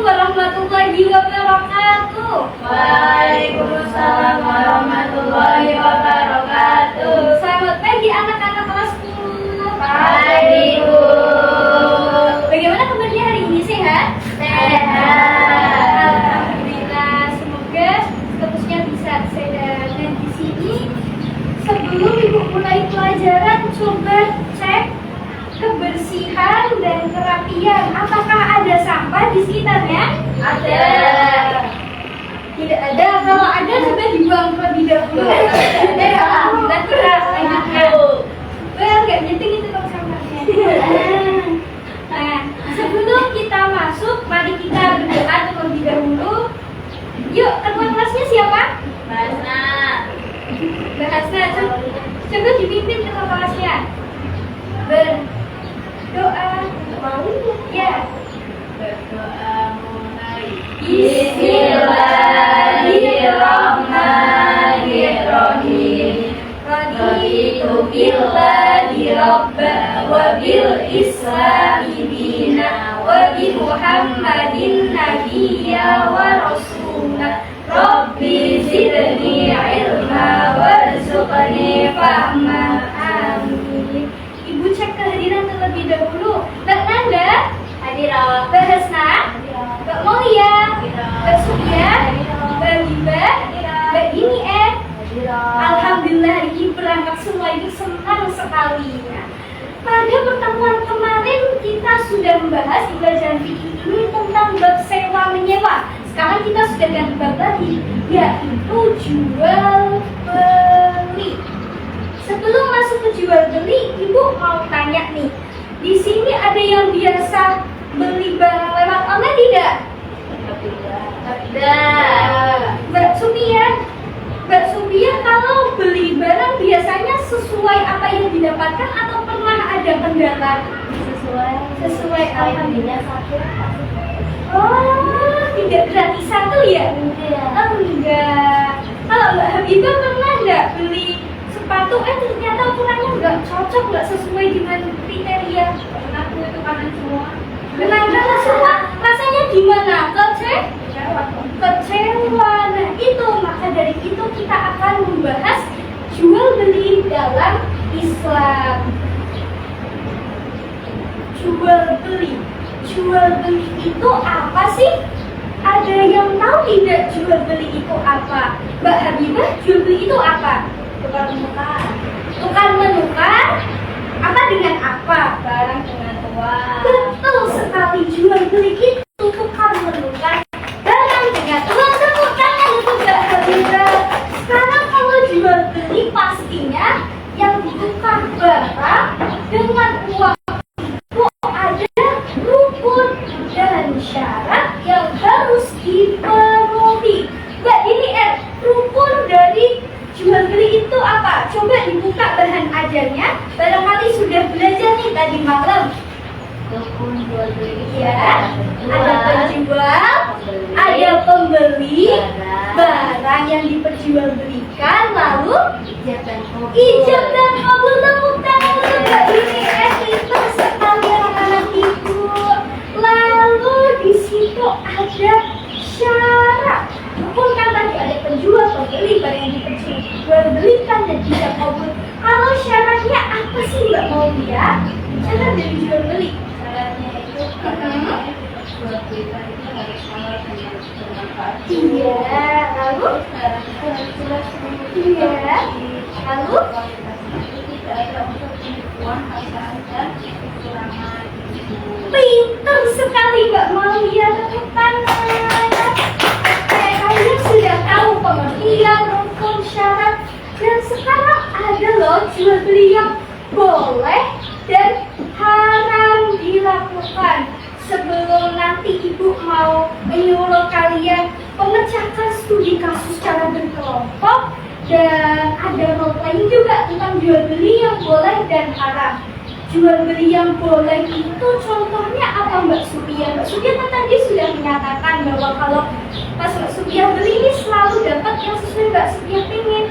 warahmatullahi wabarakatuh. Waalaikumsalam warahmatullahi wabarakatuh. Selamat pagi anak-anak kelas 10. Pagi, Bu. Bagaimana kabarnya hari ini, sehat? Sehat. Alhamdulillah, semoga seterusnya bisa sehat. Dan di sini sebelum Ibu mulai pelajaran, coba cek kebersihan dan kerapian. Apakah ada sampah di sekitarnya? Ada. Tidak ada. Kalau ada, coba dibuang terlebih dahulu. Ada ya, alhamdulillah. Terus lanjutkan. Gak nyeting itu kalau sampahnya. Nah, sebelum kita masuk, mari kita berdoa terlebih dahulu. Yuk, ketua kelasnya siapa? Basna. Bahasa. Coba dipimpin ketua kelasnya. Berdoa. Mau? Ya. Berdoa mulai. Bismillahirrahmanirrahim. Raditu billahi rabba wa bil islami dina wa bi Muhammadin nabiyya wa rasula. Rabbi zidni ilma warzuqni fahma. Amin. Ibu cek kehadiran terlebih dahulu. Mbak Nanda, Hadirat. Mbak Hasna, Mbak Molia, Mbak Surya, Mbak Biba, Mbak Dini, Alhamdulillah ini berangkat semua, itu senang sekali. Pada pertemuan kemarin kita sudah membahas di pelajaran fikih ini tentang bab sewa menyewa. Sekarang kita sudah ganti bab lagi, yaitu jual beli. Sebelum masuk ke jual beli, Ibu mau tanya nih, di sini ada yang biasa beli barang lewat online tidak? Ada. Mbak Supia, kalau beli barang biasanya sesuai apa yang didapatkan atau pernah ada kendala? Sesuai alhamdulillah satu. Oh, tidak gratis satu ya? Enggak. Kalau Mbak Habibah pernah nggak beli sepatu, ternyata ukurannya nggak cocok, nggak sesuai dengan kriteria? Pernah, itu kanan semua. Kenapa semua? Rasanya gimana? Kecewa. Nah itu, maka dari itu kita akan membahas jual beli dalam Islam. Jual beli itu apa sih? Ada yang tahu tidak jual beli itu apa? Mbak Habibah, jual beli itu apa? Tukar menukar. Apa dengan apa? Barang dengan uang. Betul sekali, jual beli itu tukar menukar barang dengan uang. Tepuk tangan untuk Mbak Habibah. Sekarang kalau jual beli pastinya yang ditukar barang dengan uang itu ada rukun dan syarat yang harus dipenuhi. Mbak ini rukun dari jual beli itu apa? Coba dibuka bahan ajarnya. Barangkali sudah belajar nih tadi malam. Rukun jual beli. Ya, ada penjual, ada pembeli, barang yang diperjualbelikan, lalu ijab dan kabul. Tepuk tangan untuk Mbak ini, pintar sekali anak-anak ibu. Lalu di situ ada syarat. Rukun kan tadi ada penjual, pembeli, barang yang diperjualbelikan dan ijab kabul. Kalau syaratnya apa sih Mbak Maulia? Syarat dari jual beli. Syaratnya itu jual beli itu harus halal dan harus bermanfaat. Iya, lalu? Syarat itu harus jelas. Iya, lalu? Kualitasnya itu tidak ada unsur penipuan, paksaan dan kecurangan. Pintar sekali Mbak Maulia, tepuk tangan. Kalian sudah tahu pengertian, rukun, syarat, dan sekarang ada loh jual beli yang boleh dan haram dilakukan. Sebelum nanti Ibu mau menyuruh kalian memecahkan studi kasus secara berkelompok, dan ada role playing juga tentang jual beli yang boleh dan haram. Jual beli yang boleh itu contohnya apa Mbak Supia? Mbak Supia kan tadi sudah menyatakan bahwa kalau pas Mbak Supia beli ini selalu dapat yang sesuai Mbak Supia pengen.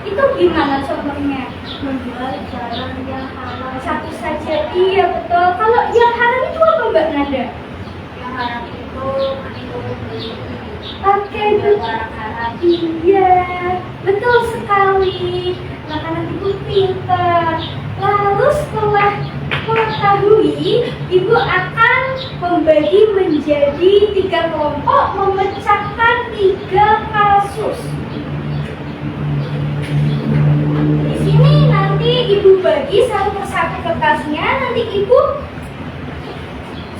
Itu gimana contohnya? Menjual barang yang halal. Satu saja, iya betul. Kalau yang haram itu apa Mbak Nanda? Yang haram itu Kayak orang Arab. Iya, betul sekali. Anak-anak ibu pintar. Lalu setelah mengetahui, ibu akan membagi menjadi 3 kelompok, memecahkan 3 kasus. Di sini nanti ibu bagi satu persatu kertasnya. Nanti ibu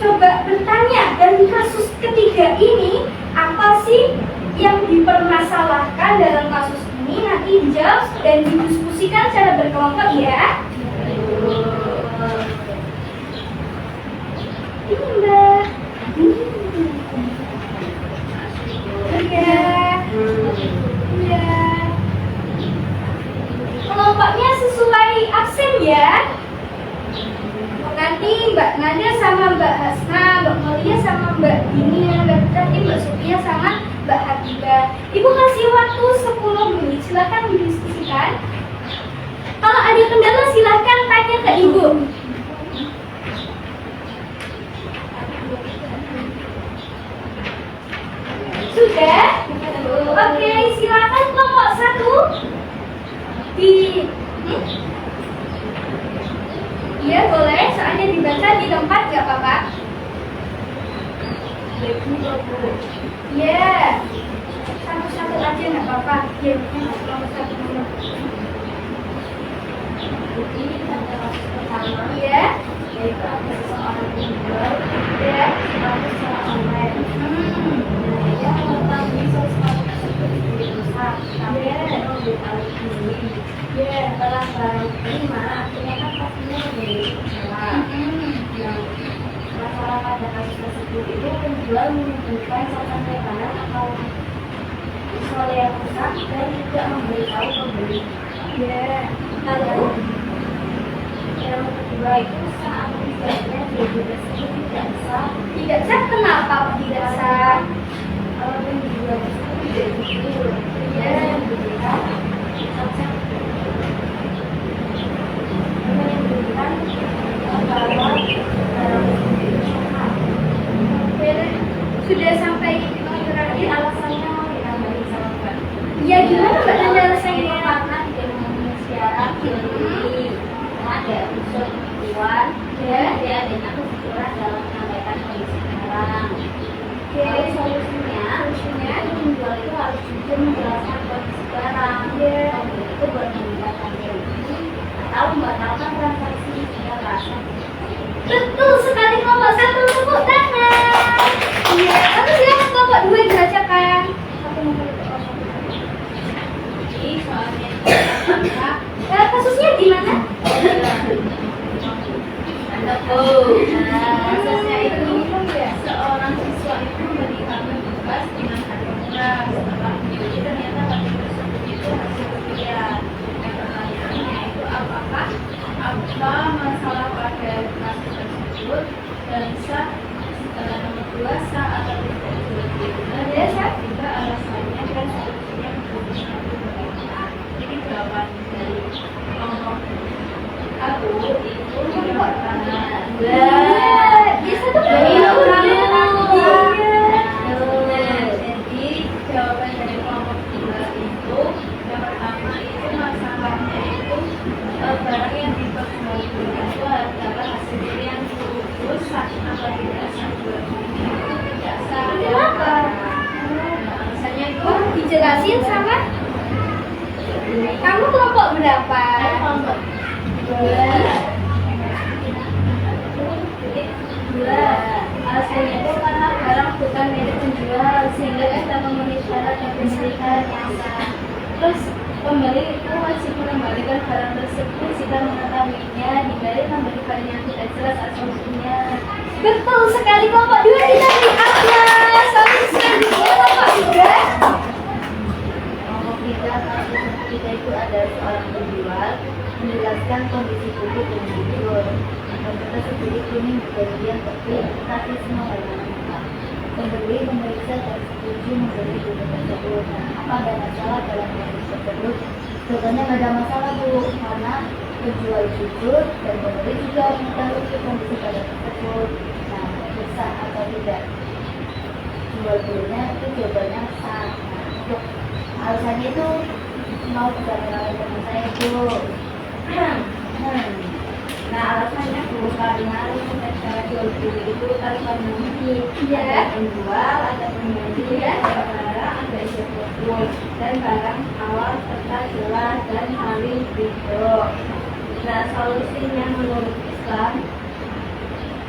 coba bertanya, dari kasus ketiga ini apa sih yang dipermasalahkan dalam kasus ini? Nanti dijawab dan didiskusikan secara berkelompok ya. Ini Mbak. Iya. Iya. Kelompoknya sesuai absen ya. Nanti Mbak Nada sama Mbak Hasna, Mbak Mulia sama Mbak Dini, nanti Mbak Sofia sama Mbak Habibah. Ibu kasih waktu 10 menit, silahkan didiskusikan. Kalau ada kendala silahkan tanya ke Ibu. Sudah? Oke, silakan kelompok 1 di Iya boleh, soalnya dibaca di tempat nggak apa-apa. Iya, satu-satu aja nggak apa-apa. Iya, nomor 1 nomor. Ini pada kasus pertama, Iya, yaitu ada seseorang menjual iya. sepatu secara online. Nah, ia mengetahui sepatu tersebut rusak, tapi dia membeli alat ini. Iya. Setelah barang terima, akhirnya kan pastinya menjadi masalah. Nah, masalah pada kasus tersebut itu penjual menunjukkan sampai kanan atau visual yang rusak dan tidak memberitahu pembeli. Iya. Lalu yang kedua itu saat tidaknya baju tersebut tidak sah. Tidak sah kenapa Pak tidak sah? Kalau penjual tersebut tidak jujur, dia memberikan bahwa barang tersebut itu mahal. Sudah sampai Jadi alasannya mau ditambahin sama Mbak. Iya gimana Mbak Nanda alasannya? Karena tidak memenuhi syarat ini ada unsur penipuan, dia adanya kebetulan dalam menyampaikan kondisi sekarang. Jadi solusinya penjual itu harus jujur menjelaskan kondisi barang. Pembeli itu boleh memindahkan rugi atau membatalkan transaksi jika merasa. Betul sekali kelompok 1 tepuk tangan. Iya, lalu silakan kelompok 2 dibacakan. Satu nomor itu. Jadi soalnya itu Kasusnya di mana? Prosesnya itu seorang siswa itu memberikan tugas dengan harga murah. Setelah itu ternyata harga tersebut itu hasil rupiah. Dan pertanyaannya itu apa masalah pada kasus tersebut dan sah nomor 2 sah atau tidak benar ya sah juga alasannya dan solusinya menjadi bagaimana. Jadi jawaban dari kelompok aku itu merupakan Biasa tuh kan jadi jawaban dari kelompok 2 itu yang pertama itu masalahnya itu barang yang diperjualbelikan itu adalah hasil yang rusak atau tidak sah itu tidak sah. Kenapa? Alasannya itu Dijelasin sama kamu kelompok berapa? kelompok 2. Alasannya itu karena barang bukan milik penjual sehingga tidak memenuhi syarat kepemilikan yang sah. Terus pembeli itu wajib mengembalikan barang tersebut jika mengetahuinya dibalik memberikan yang tidak jelas asumsinya. Betul sekali kelompok 2 kita di atas. Solusi selanjutnya kelompok 3. Kelompok 3 kasus ketiga itu ada seorang penjual menjelaskan kondisi tubuh dengan jujur. Kita setuju kuning di bagian tepi, tapi semua bagian lengkap. Pembeli memeriksa dan setuju membeli tubuh tersebut. Apa ada masalah dalam kondisi tersebut? Sebenarnya tidak ada masalah Bu, karena penjual jujur dan pembeli juga mengetahui kondisi pada tersebut. Nah, bisa atau tidak? dua-duanya itu jawabannya sah. Untuk alasannya itu mau juga melalui teman saya itu. Nah, alasannya Bu, karena cara jual beli itu tanpa memenuhi ada penjual, ada pembeli, ada barang, ada siapapun, dan barang awal serta jelas dan halal itu. Nah, solusinya menurut Islam,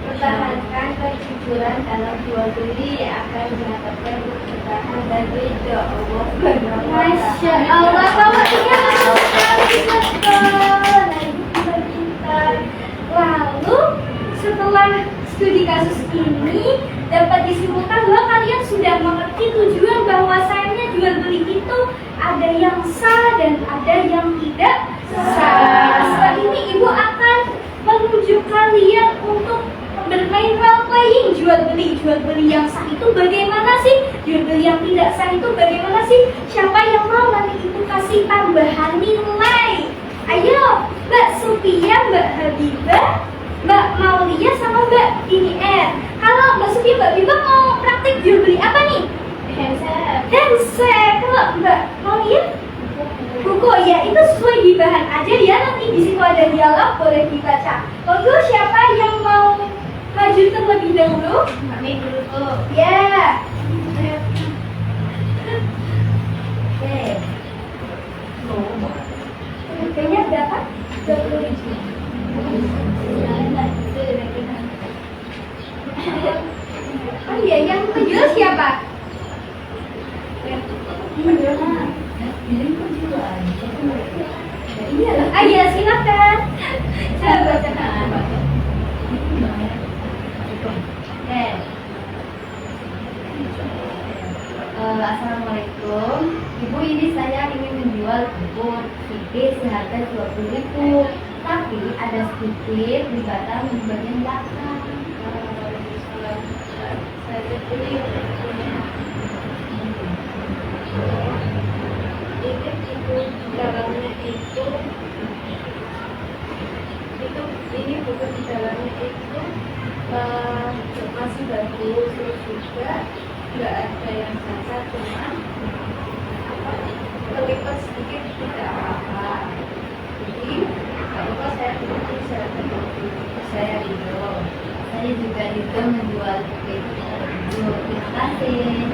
pertahankan kejujuran dalam jual beli akan mendapatkan keberkahan dan ridho Allah Subhanahu wa Masya Ta'ala. Allah, tampaknya betul sekali betul. Nah, ibu pintar-pintar. Lalu setelah studi kasus ini dapat disimpulkan bahwa kalian sudah mengerti tujuan bahwasannya jual beli itu ada yang sah dan ada yang tidak sah. Setelah ini ibu akan menunjuk kalian untuk bermain role playing jual beli yang sah itu bagaimana sih, jual beli yang tidak sah itu bagaimana sih, siapa yang mau nanti ibu kasih tambahan nilai. Ayo Mbak Supia, Mbak Habibah, Mbak Maulia sama Mbak Dinier. Kalau Mbak Supia, Mbak Habibah mau praktik jual beli apa nih? Handset. Kalau Mbak Maulia buku, ya itu sesuai di bahan aja ya, nanti di situ ada dialog boleh dibaca. Lalu siapa yang mau maju terlebih dahulu? Kami dulu. Ya. Harganya berapa? 20.000. Oh iya, yang menjual siapa? Iya, silakan. Saya bacakan. Assalamualaikum. Ibu, ini saya ingin menjual buku CD seharga 20.000, tapi ada sedikit pembatal di bagian belakang. Saya beli itu dalamnya itu ini buku di dalamnya itu masih bagus, terus juga nggak ada yang cacat, cuma terlipat sedikit tidak apa-apa. Jadi nggak apa-apa, saya beli, saya ridho. Saya juga menjual buku itu. Terima kasih.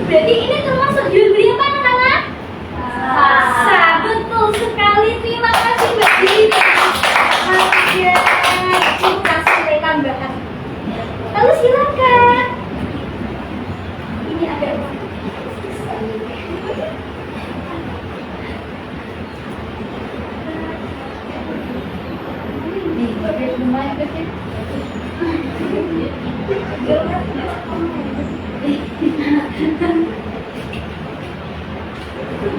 Berarti ini termasuk jual beli apa anak-anak? Sah, betul sekali. Terima kasih Mbak Dini. Terima kasih tambahan. Lalu silakan. Ini ada Nih, pakai lumayan kecil.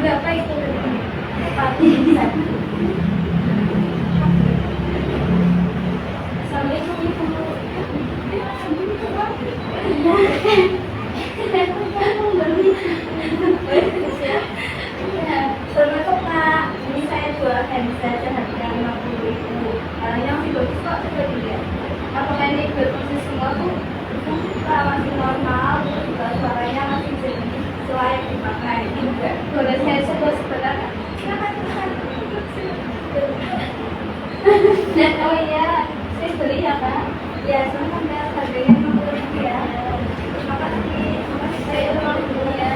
berapa itu? Assalamualaikum Ibu. Assalamualaikum Pak. Ini saya jual handset seharga 50.000. Yang si bagus kok coba dilihat. Apakah ini berfungsi semua tuh? Pak, masih normal, terus juga suaranya masih layak dipakai. Juga boleh saya coba sebentar Kak? Silakan. Oh iya, saya beli ya Kak. Ya, silakan Kak. Harganya 50.000 ya. Terima kasih. Saya ulang dulu ya.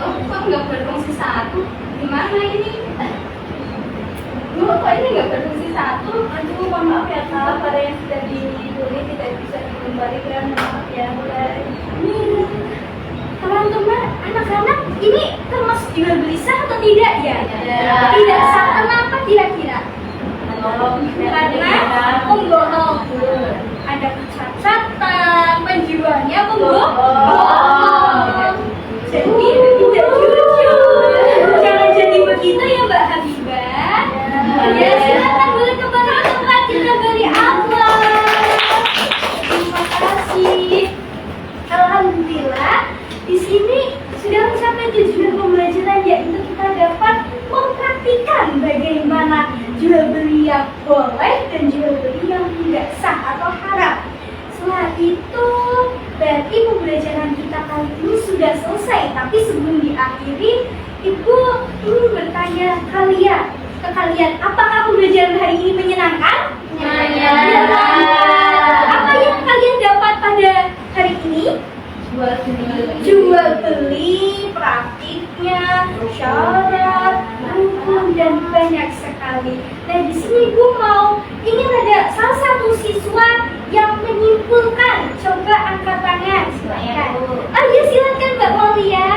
Oh, kok nggak berfungsi satu? Gimana ini? Bu, kok ini nggak berfungsi satu? Aduh, mohon maaf ya Kak. Pada yang sudah dibeli tidak bisa dikembalikan. Maaf ya, boleh. Teman-teman, anak-anak, ini termasuk jual beli sah atau tidak ya? Tidak sah. Kenapa kira-kira? Karena pembohong. Ada kecacatan, penjualnya pembohong. Jadi tidak jujur. Jangan jadi begitu ya Mbak Habibah. Ya, silakan boleh kembali ke tempat kita beri Allah. Terima kasih. Alhamdulillah, di sini sudah mencapai tujuan pembelajaran, yaitu kita dapat mempraktikkan bagaimana jual beli yang boleh dan jual beli yang tidak sah atau haram. Setelah itu berarti pembelajaran kita kali ini sudah selesai. Tapi sebelum diakhiri, Ibu ingin bertanya ke kalian, apakah pembelajaran hari ini menyenangkan? Menyenangkan. Apa yang kalian dapat pada hari ini? Jual beli, praktiknya, syarat, rukun, dan banyak sekali. Nah, di sini Ibu ingin ada salah satu siswa yang menyimpulkan. Coba angkat tangan, silakan. Oh iya, silakan Mbak Malia.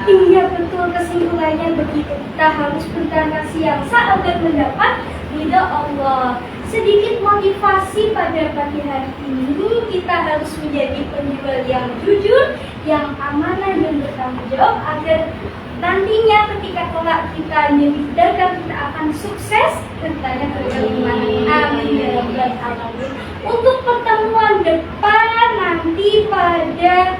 Iya betul, kesimpulannya begitu. Kita harus bertransaksi yang sah agar mendapat ridha Allah. Sedikit motivasi pada pagi hari ini, kita harus menjadi penjual yang jujur, yang amanah dan bertanggung jawab agar nantinya ketika kelak kita menjadi pedagang, kita akan sukses dan banyak keimanan. Amin ya rabbal alamin. Untuk pertemuan depan nanti pada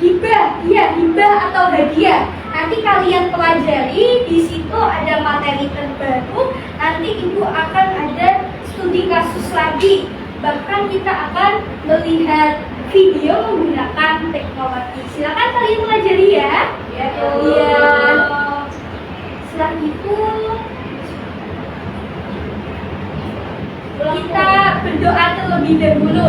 hibah atau hadiah. Nanti kalian pelajari, di situ ada materi terbaru. Nanti Ibu akan ada studi kasus lagi. Bahkan kita akan melihat video menggunakan teknologi. Silakan kalian pelajari ya. Iya. Setelah itu kita berdoa terlebih dahulu.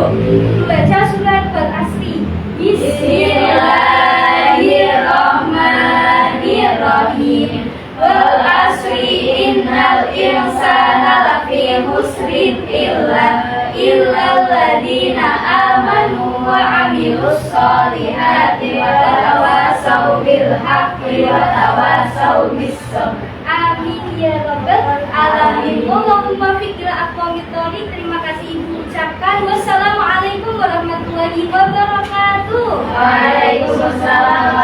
Baca surat Al-Asri. Bismillahirrahmanirrahim. Wal asri innal insana lafi khusrin illa alladziina aamanu wa 'amilus sholihati wa tawassaw bil haqqi wa tawassaw bis sabr. Amin ya rabbal alamin. Allahumma fikra aqwamit thoriq. Terima kasih Ibu ucapkan. Wassalamualaikum warahmatullahi wabarakatuh. Waalaikumsalam